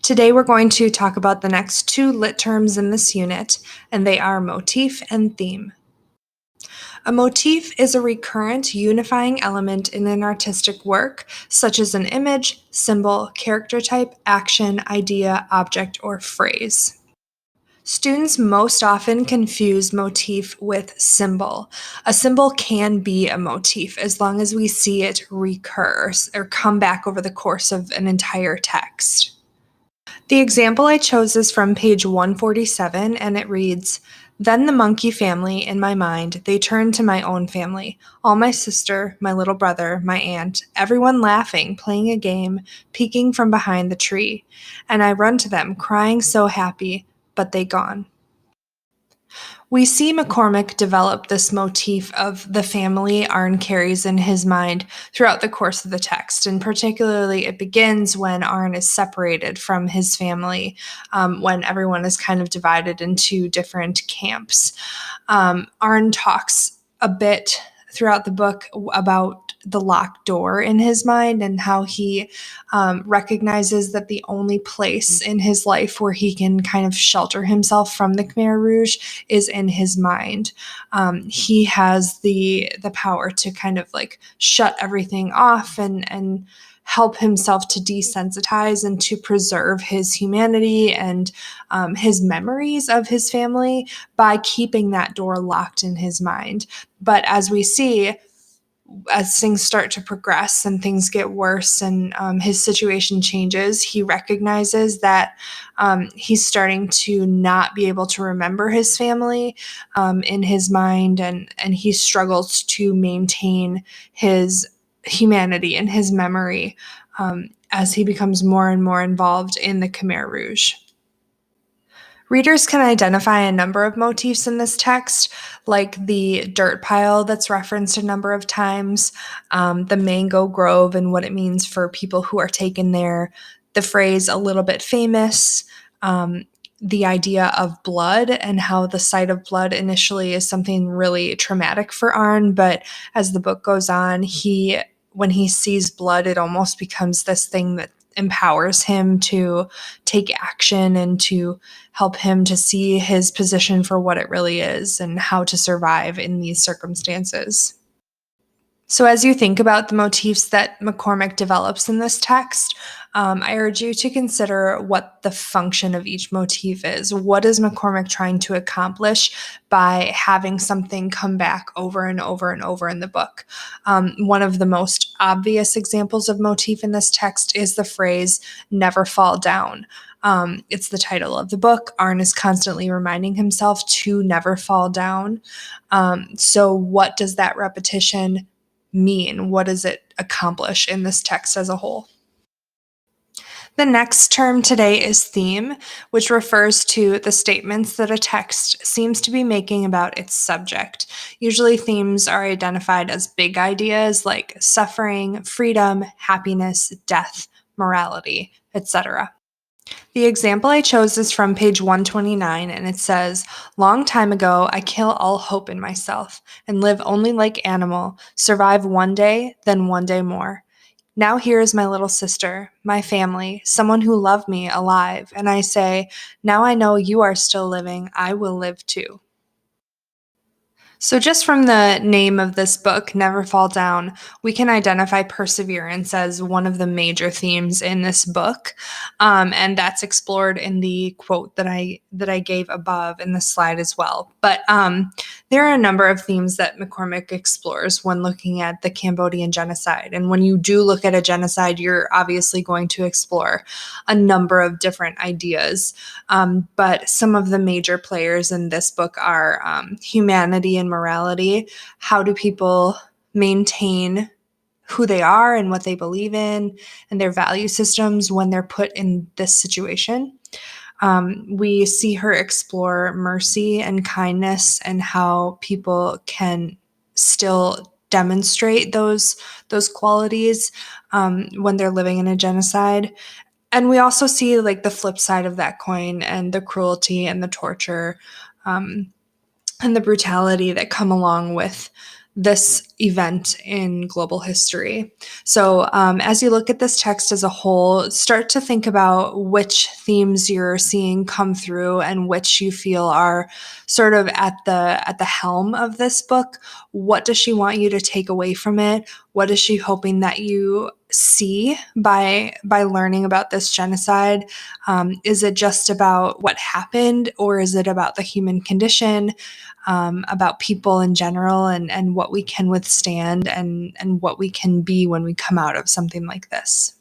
Today we're going to talk about the next two lit terms in this unit, and they are motif and theme. A motif is a recurrent unifying element in an artistic work, such as an image, symbol, character type, action, idea, object, or phrase. Students most often confuse motif with symbol. A symbol can be a motif as long as we see it recur or come back over the course of an entire text. The example I chose is from page 147, and it reads, "Then the monkey family, in my mind, they turned to my own family. All my sister, my little brother, my aunt, everyone laughing, playing a game, peeking from behind the tree. And I run to them, crying so happy, but they gone." We see McCormick develop this motif of the family Arn carries in his mind throughout the course of the text, and particularly it begins when Arn is separated from his family, when everyone is kind of divided into different camps. Arn talks a bit throughout the book about the locked door in his mind and how he recognizes that the only place in his life where he can kind of shelter himself from the Khmer Rouge is in his mind. He has the power to kind of like shut everything off and help himself to desensitize and to preserve his humanity and his memories of his family by keeping that door locked in his mind. But as we see, as things start to progress and things get worse and his situation changes, he recognizes that he's starting to not be able to remember his family in his mind, and he struggles to maintain his humanity and his memory as he becomes more and more involved in the Khmer Rouge. Readers can identify a number of motifs in this text, like the dirt pile that's referenced a number of times, the mango grove and what it means for people who are taken there, the phrase "a little bit famous," the idea of blood and how the sight of blood initially is something really traumatic for Arn, but as the book goes on, when he sees blood, it almost becomes this thing that empowers him to take action and to help him to see his position for what it really is and how to survive in these circumstances. So as you think about the motifs that McCormick develops in this text, I urge you to consider what the function of each motif is. What is McCormick trying to accomplish by having something come back over and over and over in the book? One of the most obvious examples of motif in this text is the phrase "never fall down." It's the title of the book. Arn is constantly reminding himself to never fall down. So what does that repetition mean? What does it accomplish in this text as a whole? The next term today is theme, which refers to the statements that a text seems to be making about its subject. Usually themes are identified as big ideas like suffering, freedom, happiness, death, morality, etc. The example I chose is from page 129, and it says, "Long time ago, I kill all hope in myself, and live only like animal, survive one day, then one day more. Now here is my little sister, my family, someone who loved me alive, and I say, now I know you are still living, I will live too." So just from the name of this book, Never Fall Down, we can identify perseverance as one of the major themes in this book, and that's explored in the quote that I gave above in the slide as well. But there are a number of themes that McCormick explores when looking at the Cambodian genocide. And when you do look at a genocide, you're obviously going to explore a number of different ideas. But some of the major players in this book are humanity and morality. How do people maintain who they are and what they believe in and their value systems when they're put in this situation? We see her explore mercy and kindness and how people can still demonstrate those qualities when they're living in a genocide. And we also see like the flip side of that coin and the cruelty and the torture and the brutality that come along with this event in global history. So, as you look at this text as a whole, start to think about which themes you're seeing come through and which you feel are sort of at the helm of this book. What does she want you to take away from it? What is she hoping that you see by learning about this genocide? Is it just about what happened, or is it about the human condition? About people in general, and what we can withstand, and what we can be when we come out of something like this.